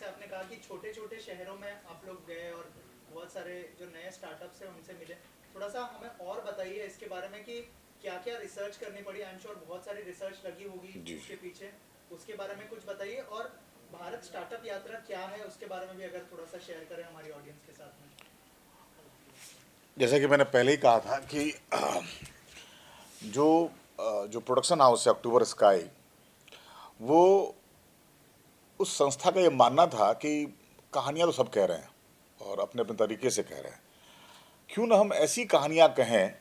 जैसे आपने कहा कि छोटे छोटे शहरों में आप लोग गए और बहुत सारे जो नए स्टार्टअप्स हैं उनसे मिले, थोड़ा सा हमें और बताइए इसके बारे में कि क्या क्या रिसर्च करनी पड़ी। आई एम श्योर बहुत सारी रिसर्च लगी होगी जी। इसके पीछे, उसके बारे में कुछ बताइए। और भारत स्टार्टअप यात्रा क्या है उसके बारे में भी अगर थोड़ा सा शेयर करें हमारी ऑडियंस के साथ में। जैसा कि मैंने पहले ही कहा था कि जो जो प्रोडक्शन हाउस है अक्टूबर स्काई, वो उस संस्था का ये मानना था कि कहानियाँ तो सब कह रहे हैं और अपने अपने तरीके से कह रहे हैं, क्यों ना हम ऐसी कहानियाँ कहें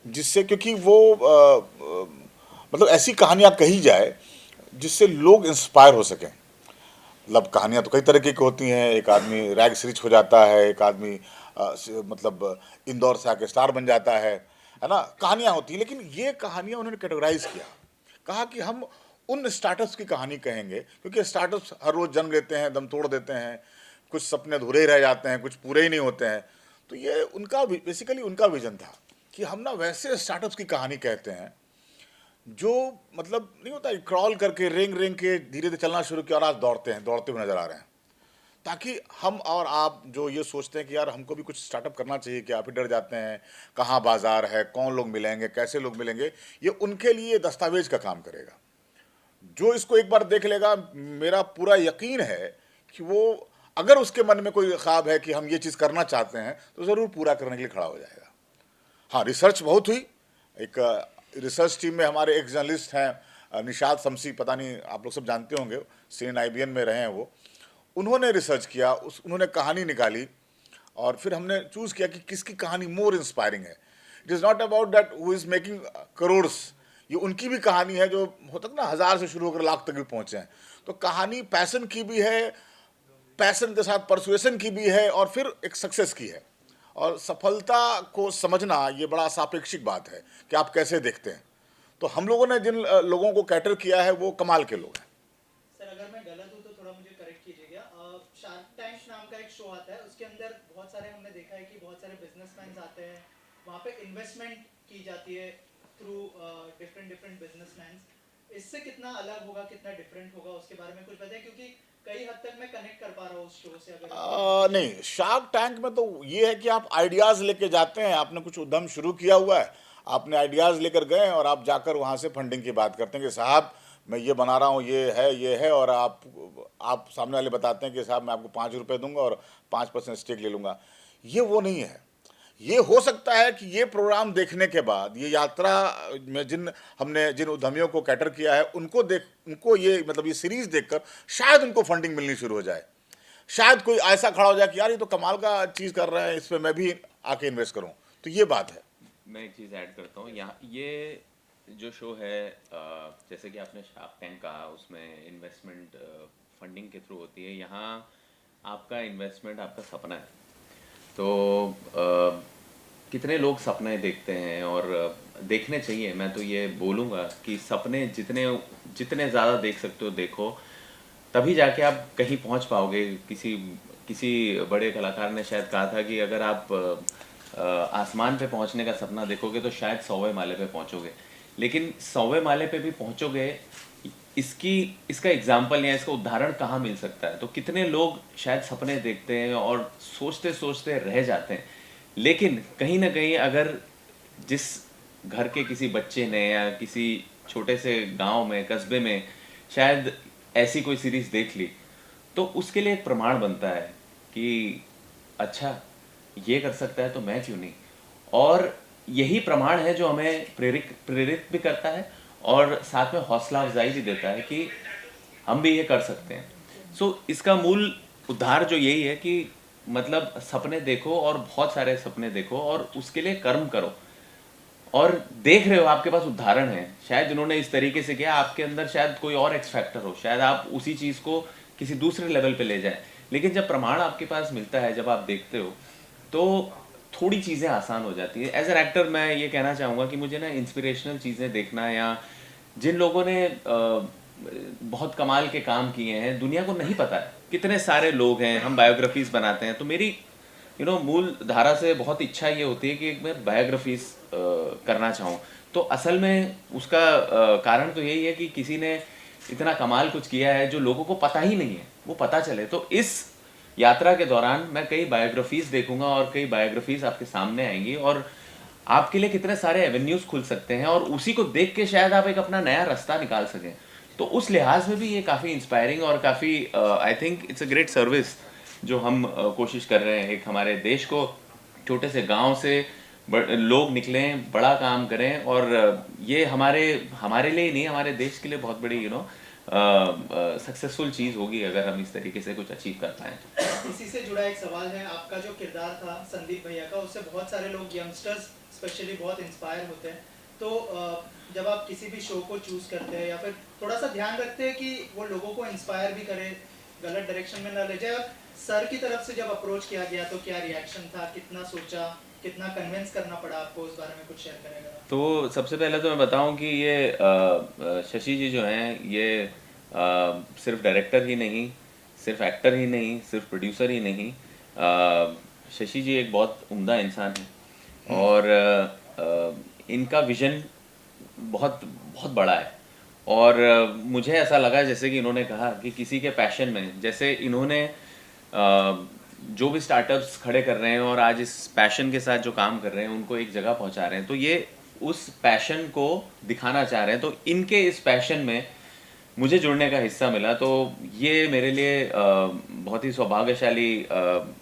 जिससे, क्योंकि वो मतलब ऐसी कहानियाँ कही जाए जिससे लोग इंस्पायर हो सकें। मतलब कहानियाँ तो कई तरीके की होती हैं, एक आदमी रैग से रिच हो जाता है, एक आदमी मतलब इंदौर से आके स्टार बन जाता है ना, कहानियाँ होती हैं। लेकिन ये कहानियाँ उन्होंने कैटेगराइज किया, कहा कि हम उन स्टार्टअप्स की कहानी कहेंगे, क्योंकि स्टार्टअप्स हर रोज़ जन्म लेते हैं, दम तोड़ देते हैं, कुछ सपने अधूरे ही रह जाते हैं, कुछ पूरे ही नहीं होते हैं। तो ये उनका बेसिकली उनका विजन था कि हम ना वैसे स्टार्टअप्स की कहानी कहते हैं जो मतलब नहीं होता, क्रॉल करके रेंग रेंग के धीरे धीरे चलना शुरू किया और आज दौड़ते हैं, दौड़ते हुए नजर आ रहे हैं। ताकि हम और आप जो ये सोचते हैं कि यार हमको भी कुछ स्टार्टअप करना चाहिए, कि आप ही डर जाते हैं कहाँ बाजार है, कौन लोग मिलेंगे, कैसे लोग मिलेंगे, ये उनके लिए दस्तावेज का काम करेगा। जो इसको एक बार देख लेगा, मेरा पूरा यकीन है कि वो, अगर उसके मन में कोई ख्वाब है कि हम ये चीज़ करना चाहते हैं, तो ज़रूर पूरा करने के लिए खड़ा हो जाएगा। हाँ, रिसर्च बहुत हुई। एक रिसर्च टीम में हमारे एक जर्नलिस्ट हैं निशाद शमसी, पता नहीं आप लोग सब जानते होंगे, CNIBN में रहे हैं वो। उन्होंने रिसर्च किया, उन्होंने कहानी निकाली और फिर हमने चूज़ किया कि किसकी कहानी मोर इंस्पायरिंग है। It is not about that who is making crores, ये उनकी भी कहानी है जो होता है ना, 1000 से शुरू होकर लाख तक भी पहुँचे हैं। तो कहानी पैसन की भी है, पैसन के साथ परसुएसन की भी है, और फिर एक सक्सेस की है। और सफलता को समझना ये बड़ा सापेक्षिक बात है कि आप कैसे देखते हैं। तो हम लोगों ने जिन लोगों को कैटर किया है वो कमाल के लोग हैं। सर अगर मैं गलत हूँ तो थोड़ा मुझे करेक्ट कीजिएगा। शार्क टैंक नाम का एक शो आता है, उसके अंदर बहुत सारे हमने देखा है कि बहुत सारे बिजनेसमैन आते हैं, वहाँ पे इन्वेस्टमेंट की जाती है थ्रू डिफरेंट डिफरेंट बिजनेसमैन। इससे कितना अलग होगा, कितना डिफरेंट होगा, उसके बारे में कुछ बताएं, क्योंकि कई हद तक मैं कनेक्ट कर पा रहा हूँ उस शो से। अगर नहीं, शार्क टैंक में तो ये है कि आप आइडियाज़ लेके जाते हैं, आपने कुछ उद्यम शुरू किया हुआ है, आपने आइडियाज़ लेकर गए और आप जाकर वहाँ से फंडिंग की बात करते हैं कि साहब मैं ये बना रहा हूँ, ये है, और आप सामने वाले बताते हैं कि साहब मैं आपको 5 रुपये दूंगा और 5% स्टेक ले लूँगा। ये वो नहीं है। ये हो सकता है कि ये प्रोग्राम देखने के बाद, ये यात्रा में जिन उद्यमियों को कैटर किया है, उनको ये मतलब ये सीरीज देखकर शायद उनको फंडिंग मिलनी शुरू हो जाए। शायद कोई ऐसा खड़ा हो जाए कि यार ये तो कमाल का चीज़ कर रहे हैं, इस पर मैं भी आके इन्वेस्ट करूं। तो ये बात है। मैं एक चीज़ ऐड करता हूँ यहाँ। ये जो शो है, जैसे कि आपने शार्क टैंक कहा, उसमें इन्वेस्टमेंट फंडिंग के थ्रू होती है। यहाँ आपका इन्वेस्टमेंट आपका सपना है। तो कितने लोग सपने देखते हैं, और देखने चाहिए। मैं तो ये बोलूँगा कि सपने जितने जितने ज़्यादा देख सकते हो देखो, तभी जाके आप कहीं पहुंच पाओगे। किसी किसी बड़े कलाकार ने शायद कहा था कि अगर आप आसमान पे पहुंचने का सपना देखोगे तो शायद 100वें माले पे पहुंचोगे, लेकिन 100वें माले पे भी पहुंचोगे, इसका एग्जाम्पल या इसका उदाहरण कहाँ मिल सकता है? तो कितने लोग शायद सपने देखते हैं और सोचते सोचते रह जाते हैं, लेकिन कहीं ना कहीं अगर जिस घर के किसी बच्चे ने या किसी छोटे से गांव में, कस्बे में शायद ऐसी कोई सीरीज देख ली, तो उसके लिए एक प्रमाण बनता है कि अच्छा ये कर सकता है तो मैं क्यों नहीं। और यही प्रमाण है जो हमें प्रेरित भी करता है और साथ में हौसला अफजाई भी देता है कि हम भी ये कर सकते हैं। सो इसका मूल उद्धार जो यही है कि मतलब सपने देखो, और बहुत सारे सपने देखो, और उसके लिए कर्म करो। और देख रहे हो आपके पास उदाहरण है, शायद जिन्होंने इस तरीके से किया, आपके अंदर शायद कोई और एक्स फैक्टर हो, शायद आप उसी चीज़ को किसी दूसरे लेवल पे ले जाए। लेकिन जब प्रमाण आपके पास मिलता है, जब आप देखते हो, तो थोड़ी चीज़ें आसान हो जाती है। एज एन एक्टर मैं ये कहना चाहूँगा कि मुझे ना इंस्पिरेशनल चीज़ें देखना, या जिन लोगों ने बहुत कमाल के काम किए हैं, दुनिया को नहीं पता है, कितने सारे लोग हैं, हम बायोग्राफीज बनाते हैं। तो मेरी मूल धारा से बहुत इच्छा ये होती है कि मैं बायोग्राफीज करना चाहूँ। तो असल में उसका कारण तो यही है कि किसी ने इतना कमाल कुछ किया है जो लोगों को पता ही नहीं है, वो पता चले। तो इस यात्रा के दौरान मैं कई बायोग्राफीज देखूंगा और कई बायोग्राफीज आपके सामने आएंगी और आपके लिए कितने सारे एवेन्यूज खुल सकते हैं और उसी को देख के शायद आप एक अपना नया रास्ता निकाल सकें। तो उस लिहाज में भी ये काफ़ी इंस्पायरिंग और काफ़ी I think it's a great service जो हम कोशिश कर रहे हैं। एक हमारे देश को छोटे से गांव से लोग निकलें, बड़ा काम करें और ये हमारे हमारे लिए ही नहीं, हमारे देश के लिए बहुत बड़ी सक्सेसफुल चीज़ होगी अगर हम इस तरीके से कुछ अचीव कर पाएँ। इसी से जुड़ा एक सवाल है, आपका जो किरदार था संदीप भैया का, उससे बहुत सारे लोग यंगस्टर्स स्पेशली बहुत इंस्पायर होते हैं। तो जब आप किसी भी शो को चूज करते हैं या फिर थोड़ा सा ध्यान रखते हैं कि वो लोगों को इंस्पायर भी करे, गलत डायरेक्शन में ना ले जाए, सर की तरफ से जब अप्रोच किया गया तो क्या रिएक्शन था, कितना सोचा, कितना कन्विंस करना पड़ा आपको, उस बारे में कुछ शेयर करेगा? तो सबसे पहले तो मैं बताऊं कि ये शशि जी जो हैं ये सिर्फ डायरेक्टर ही नहीं, सिर्फ एक्टर ही नहीं, सिर्फ प्रोड्यूसर ही नहीं, शशि जी एक बहुत उम्दा इंसान है और इनका विजन बहुत बहुत बड़ा है। और मुझे ऐसा लगा जैसे कि इन्होंने कहा कि किसी के पैशन में, जैसे इन्होंने जो भी स्टार्टअप्स खड़े कर रहे हैं और आज इस पैशन के साथ जो काम कर रहे हैं उनको एक जगह पहुंचा रहे हैं, तो ये उस पैशन को दिखाना चाह रहे हैं। तो इनके इस पैशन में मुझे जुड़ने का हिस्सा मिला, तो ये मेरे लिए बहुत ही सौभाग्यशाली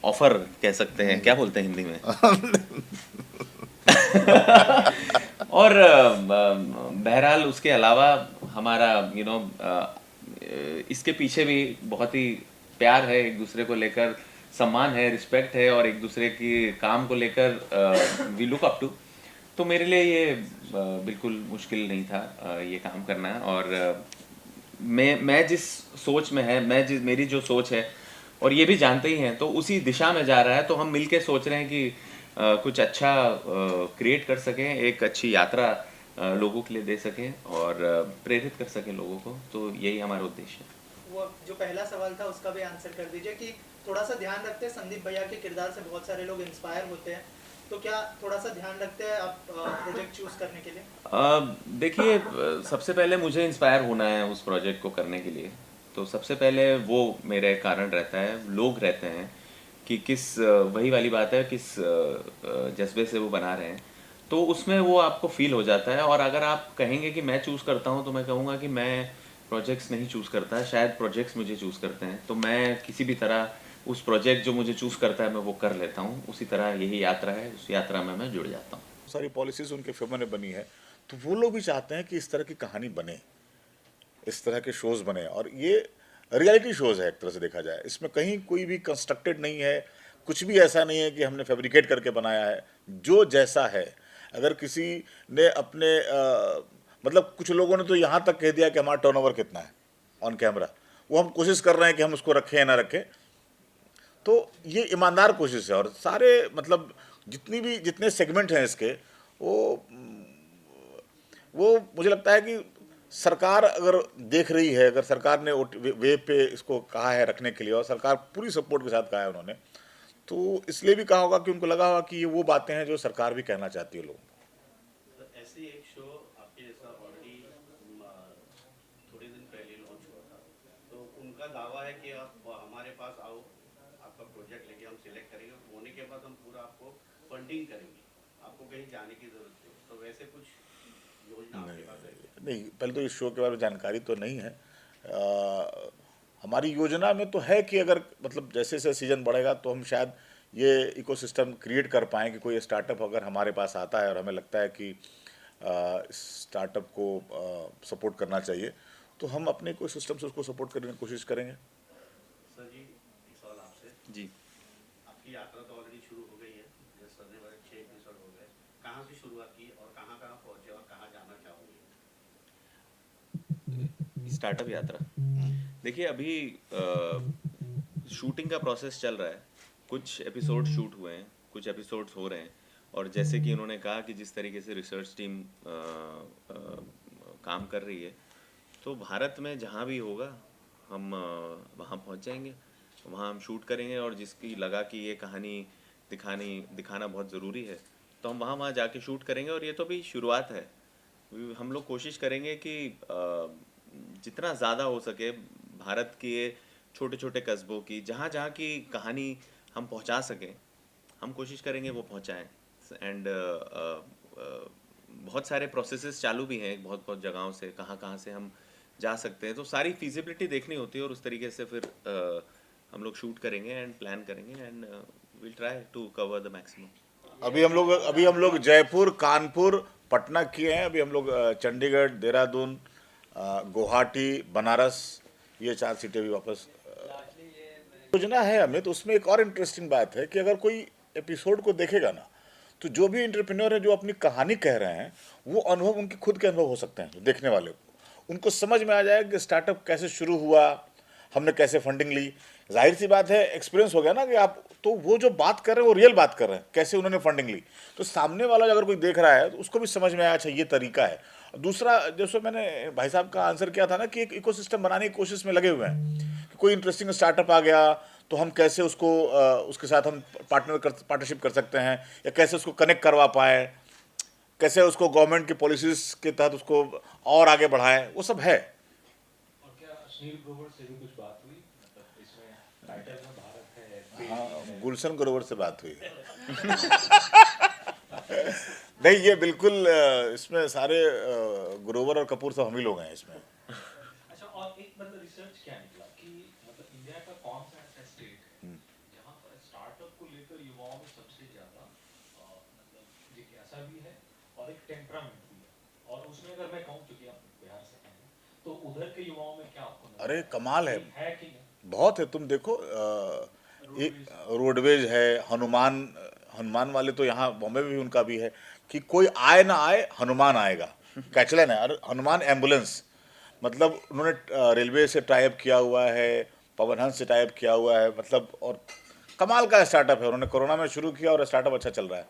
ऑफर कह सकते हैं, क्या बोलते हैं हिंदी में और बहरहाल उसके अलावा हमारा इसके पीछे भी बहुत ही प्यार है, एक दूसरे को लेकर सम्मान है, रिस्पेक्ट है और एक दूसरे की काम को लेकर वी लुक अप टू। तो मेरे लिए ये बिल्कुल मुश्किल नहीं था ये काम करना। और मैं जिस सोच में है, मेरी जो सोच है और ये भी जानते ही हैं, तो उसी दिशा में जा रहा है। तो हम मिलके सोच रहे हैं कि कुछ अच्छा क्रिएट कर सकें, एक अच्छी यात्रा लोगों के लिए दे सकें और प्रेरित कर सकें लोगों को। तो यही हमारा उद्देश्य है। वो जो पहला सवाल था उसका भी आंसर कर दीजिए कि थोड़ा सा ध्यान रखते हैं, संदीप भैया के किरदार से बहुत सारे लोग इंस्पायर होते हैं, तो क्या थोड़ा सा ध्यान रखते हैं आप प्रोजेक्ट चूज करने के लिए? देखिए, सबसे पहले मुझे इंस्पायर होना है उस प्रोजेक्ट को करने के लिए, तो सबसे पहले वो मेरे कारण रहता है, लोग रहते हैं कि किस वही वाली बात है, किस जज्बे से वो बना रहे हैं, तो उसमें वो आपको फील हो जाता है। और अगर आप कहेंगे कि मैं चूज़ करता हूँ, तो मैं कहूँगा कि मैं प्रोजेक्ट्स नहीं चूज़ करता है, शायद प्रोजेक्ट्स मुझे चूज़ करते हैं। तो मैं किसी भी तरह उस प्रोजेक्ट जो मुझे चूज़ करता है मैं वो कर लेता हूँ। उसी तरह यही यात्रा है, उस यात्रा में मैं जुड़ जाता हूँ। सारी पॉलिसीज उनके फेवर में बनी है, तो वो लोग भी चाहते हैं कि इस तरह की कहानी बने, इस तरह के शोज बने। और ये रियलिटी शोज है एक तरह से देखा जाए, इसमें कहीं कोई भी कंस्ट्रक्टेड नहीं है, कुछ भी ऐसा नहीं है कि हमने फैब्रिकेट करके बनाया है। जो जैसा है, अगर किसी ने अपने मतलब कुछ लोगों ने तो यहाँ तक कह दिया कि हमारा टर्नओवर कितना है ऑन कैमरा, वो हम कोशिश कर रहे हैं कि हम उसको रखें या ना रखें। तो ये ईमानदार कोशिश है। और सारे मतलब जितने सेगमेंट हैं इसके, वो मुझे लगता है कि सरकार अगर देख रही है, अगर सरकार ने वेब पे इसको कहा है रखने के लिए और सरकार पूरी सपोर्ट के साथ कहा है उन्होंने, तो इसलिए भी कहा होगा कि उनको लगा होगा कि ये वो बातें हैं जो सरकार भी कहना चाहती है लोगों को। ऐसे एक शो आपके जैसा ऑलरेडी थोड़े दिन पहले लॉन्च हुआ था, तो उनका दावा है कि आप हमारे पास आओ, आपका प्रोजेक्ट लेके हम सिलेक्ट करेंगे, होने के बाद हम पूरा आपको फंडिंग करेंगे, आपको कहीं जाने की जरूरत नहीं। तो वैसे कुछ योजना आपके पास है? नहीं, पहले तो इस शो के बारे में जानकारी तो नहीं है। हमारी योजना में तो है कि अगर मतलब जैसे जैसे सीजन बढ़ेगा तो हम शायद ये इकोसिस्टम क्रिएट कर पाएँ कि कोई स्टार्टअप अगर हमारे पास आता है और हमें लगता है कि स्टार्टअप को सपोर्ट करना चाहिए, तो हम अपने इकोसिस्टम से उसको सपोर्ट करने की कोशिश करेंगे। सर जी, एक सवाल आपसे जी, आपकी यात्रा तो ऑलरेडी शुरू हो गई है, जैसे सर ने बोला 6 एपिसोड हो गए, कहाँ से शुरुआत की और कहाँ कहाँ पहुँचे और कहाँ जाना चाहोगे? स्टार्टअप यात्रा। देखिए, अभी शूटिंग का प्रोसेस चल रहा है, कुछ एपिसोड शूट हुए हैं, कुछ एपिसोड्स हो रहे हैं। और जैसे कि उन्होंने कहा कि जिस तरीके से रिसर्च टीम काम कर रही है, तो भारत में जहाँ भी होगा हम वहाँ पहुँच जाएंगे, वहाँ हम शूट करेंगे। और जिसकी लगा कि ये कहानी दिखाना बहुत ज़रूरी है, तो हम वहाँ जाके शूट करेंगे। और ये तो भी शुरुआत है, हम लोग कोशिश करेंगे कि जितना ज़्यादा हो सके भारत के छोटे छोटे कस्बों की जहाँ जहाँ की कहानी हम पहुँचा सकें, हम कोशिश करेंगे वो पहुँचाएँ। एंड बहुत सारे प्रोसेसेस चालू भी हैं बहुत बहुत जगहों से, कहाँ कहाँ से हम जा सकते हैं, तो सारी फिजिबिलिटी देखनी होती है और उस तरीके से फिर हम लोग शूट करेंगे एंड प्लान करेंगे and will try to cover the maximum. अभी हम लोग जयपुर, कानपुर, पटना किए हैं। अभी हम लोग चंडीगढ़, देहरादून, गुवाहाटी, बनारस, ये 4 सीटें भी वापस योजना है हमें। तो उसमें एक और इंटरेस्टिंग बात है कि अगर कोई एपिसोड को देखेगा ना, तो जो भी एंटरप्रेन्योर है जो अपनी कहानी कह रहे हैं, वो अनुभव उनके खुद के अनुभव हो सकते हैं देखने वाले को। उनको समझ में आ जाएगा कि स्टार्टअप कैसे शुरू हुआ, हमने कैसे फंडिंग ली। जाहिर सी बात है, एक्सपीरियंस हो गया ना कि आप तो वो जो बात कर रहे हैं वो रियल बात कर रहे हैं, कैसे उन्होंने फंडिंग ली। तो सामने वाला अगर कोई देख रहा है तो उसको भी समझ में आया, अच्छा ये तरीका है। दूसरा, जैसे मैंने भाई साहब का आंसर किया था ना कि एक इकोसिस्टम बनाने की कोशिश में लगे हुए हैं कि कोई इंटरेस्टिंग स्टार्टअप आ गया तो हम कैसे उसको उसके साथ हम पार्टनरशिप कर सकते हैं, या कैसे उसको कनेक्ट करवा पाए, कैसे उसको गवर्नमेंट की पॉलिसीज के तहत उसको और आगे बढ़ाएं, वो सब है। और क्या सुनील ग्रोवर से भी कुछ बात हुई? मतलब इसमें टाइटल में भारत है, हाँ, गुलशन ग्रोवर से बात हुई। नहीं, ये बिल्कुल इसमें सारे ग्रोवर और कपूर सब हम ही लोग हैं इसमें। अच्छा, और एक मतलब रिसर्च क्या निकला कि मतलब इंडिया का कौन सा ऐसा स्टेट है जहाँ पर स्टार्टअप को लेकर युवाओं में सबसे ज्यादा मतलब जिज्ञासा भी है और एक टेम्परामेंट भी है। और उसमें अगर मैं कहूँ, क्योंकि आप बिहार से हैं, तो उधर के युवाओं में क्या आपको नजर अरे आता कमाल है कि नहीं? बहुत है। तुम देखो, एक रोडवेज है, हनुमान वाले तो यहाँ बॉम्बे में भी उनका भी है कि कोई आए ना आए हनुमान आएगा, कैचलाइन है। और हनुमान एम्बुलेंस, मतलब उन्होंने रेलवे से टाइप किया हुआ है, पवन हंस से टाइप किया हुआ है, मतलब और कमाल का स्टार्टअप है। उन्होंने कोरोना में शुरू किया और स्टार्टअप अच्छा चल रहा है।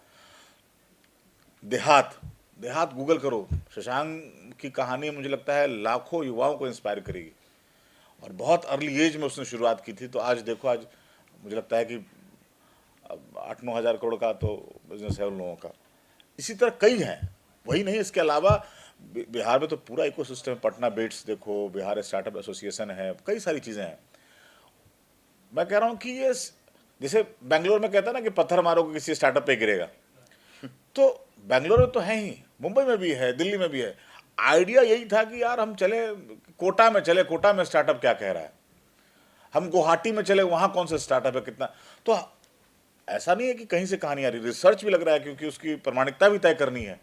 देहात देहात गूगल करो, शशांक की कहानी मुझे लगता है लाखों युवाओं को इंस्पायर करेगी। और बहुत अर्ली एज में उसने शुरुआत की थी, तो आज देखो, आज मुझे लगता है कि 8-9 हज़ार करोड़ का तो बिजनेस है उन लोगों का। इसी तरह कई हैं, वही नहीं, इसके अलावा बिहार में तो पूरा इकोसिस्टम है। पटना बेट्स देखो, बिहार स्टार्टअप एसोसिएशन है, कई सारी चीज़ें हैं। मैं कह रहा हूँ कि ये जैसे बेंगलोर में कहता है ना कि पत्थर मारो किसी स्टार्टअप पे गिरेगा, तो बेंगलोर में तो है ही, मुंबई में भी है, दिल्ली में भी है। आइडिया यही था कि यार हम चले कोटा में, चले कोटा में स्टार्टअप क्या कह रहा है, हम गुवाहाटी में चले वहाँ कौन सा स्टार्टअप है, कितना। तो ऐसा नहीं है कि कहीं से कहानी आ रही, रिसर्च भी लग रहा है, क्योंकि उसकी प्रामाणिकता भी तय करनी है।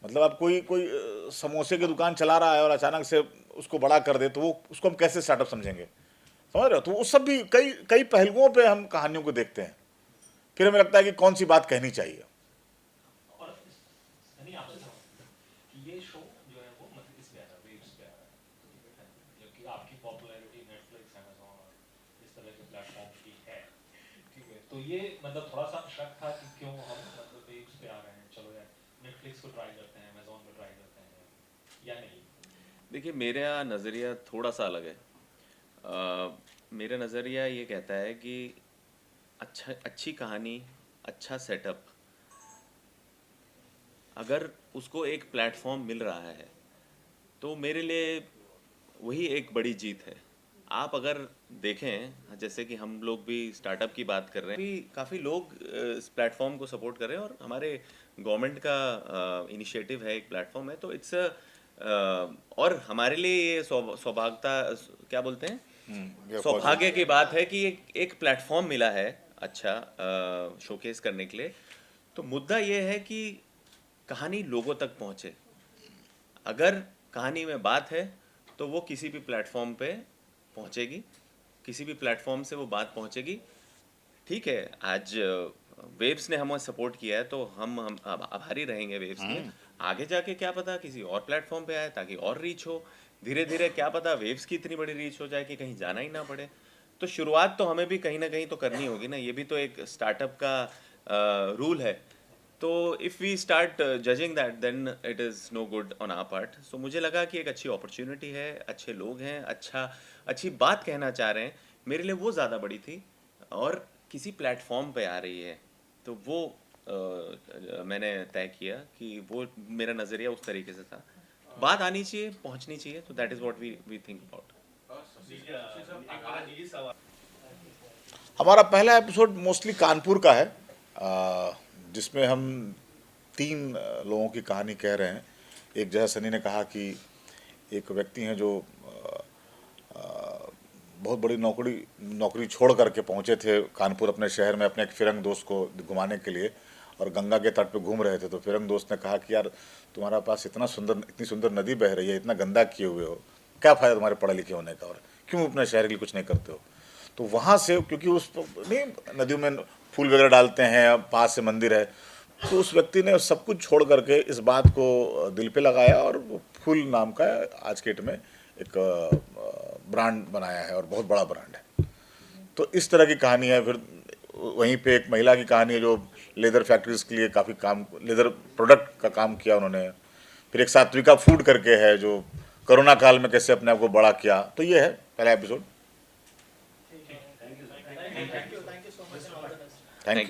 मतलब आप कोई समोसे की दुकान चला रहा है और अचानक से उसको बड़ा कर दे, तो वो उसको हम कैसे स्टार्टअप समझेंगे, समझ रहे हो। तो वो सब भी कई कई पहलुओं पे हम कहानियों को देखते हैं, फिर हमें लगता है कि कौन सी बात कहनी चाहिए। और सनी, आपसे सवाल कि ये शो जो है वो मतलब इस पे आ रहा है, वेव्स पे आ रहा है, ठीक है, जबकि आपकी पॉपुलैरिटी नेटफ्लिक्स, अमेज़न और इस तरह के प्लेटफॉर्म की है, ठीक है। तो ये मतलब थोड़ा सा शक था कि क्यों हम मतलब वेव्स पे आ रहे हैं, चलो यार नेटफ्लिक्स को ट्राई करते हैं, अमेज़न को ट्राई करते हैं, या नहीं? देखिए, मेरा नज़रिया थोड़ा सा अलग है। मेरा नज़रिया ये कहता है कि अच्छी कहानी, अच्छा सेटअप, अगर उसको एक प्लेटफॉर्म मिल रहा है तो मेरे लिए वही एक बड़ी जीत है। आप अगर देखें, जैसे कि हम लोग भी स्टार्टअप की बात कर रहे हैं, भी काफ़ी लोग इस प्लेटफॉर्म को सपोर्ट कर रहे हैं और हमारे गवर्नमेंट का इनिशिएटिव है, एक प्लेटफॉर्म है, तो इट्स और हमारे लिए ये सौभाग्यता, क्या बोलते हैं, ये सौभाग्य की बात है कि एक प्लेटफॉर्म मिला है अच्छा शोकेस करने के लिए। तो मुद्दा ये है कि कहानी लोगों तक पहुँचे। अगर कहानी में बात है तो वो किसी भी प्लेटफॉर्म पे पहुँचेगी, किसी भी प्लेटफॉर्म से वो बात पहुँचेगी। ठीक है, आज वेव्स ने हमें सपोर्ट किया है तो हम आभारी रहेंगे वेव्स के। आगे जाके क्या पता किसी और प्लेटफॉर्म पे आए ताकि और रीच हो। धीरे धीरे क्या पता वेव्स की इतनी बड़ी रीच हो जाए कि कहीं जाना ही ना पड़े। तो शुरुआत तो हमें भी कहीं ना कहीं तो करनी होगी ना, ये भी तो एक स्टार्टअप का रूल है। तो if we start judging that then it is no good on our part. So मुझे लगा कि एक अच्छी अपॉर्चुनिटी है, अच्छे लोग हैं, अच्छी बात कहना चाह रहे हैं, मेरे लिए वो ज़्यादा बड़ी थी। और किसी प्लेटफॉर्म पे आ रही है तो वो मैंने तय किया कि वो मेरा नज़रिया उस तरीके से था। बात आनी चाहिए, पहुंचनी चाहिए, तो that is what we think about. निजी सवाल हमारा पहला एपिसोड मोस्टली कानपुर का है, जिसमें हम 3 लोगों की कहानी कह रहे हैं। एक जैसा सनी ने कहा कि एक व्यक्ति हैं जो बहुत बड़ी नौकरी छोड़ करके पहुंचे थे कानपुर अपने शहर में अपने एक फिरंग दोस्त को घुमाने के लिए, और गंगा के तट पे घूम रहे थे। तो फिरंग दोस्त ने कहा कि यार तुम्हारा पास इतनी सुंदर नदी बह रही है, इतना गंदा किए हुए हो, क्या फ़ायदा तुम्हारे पढ़े लिखे होने का, और क्यों अपने शहर के लिए कुछ नहीं करते हो। तो वहाँ से, क्योंकि उस नहीं नदियों में फूल वगैरह डालते हैं, पास से मंदिर है, तो उस व्यक्ति ने सब कुछ छोड़ करके इस बात को दिल पे लगाया और वो फूल नाम का आज के डेट में एक ब्रांड बनाया है, और बहुत बड़ा ब्रांड है। तो इस तरह की कहानी है। फिर वहीं पे एक महिला की कहानी है जो लेदर फैक्ट्रीज के लिए काफ़ी काम, लेदर प्रोडक्ट का काम किया उन्होंने। फिर एक सात्विका फूड करके है जो कोरोना काल में कैसे अपने आप को बड़ा किया। तो ये है पहला episode. Thank you so much. Thank you.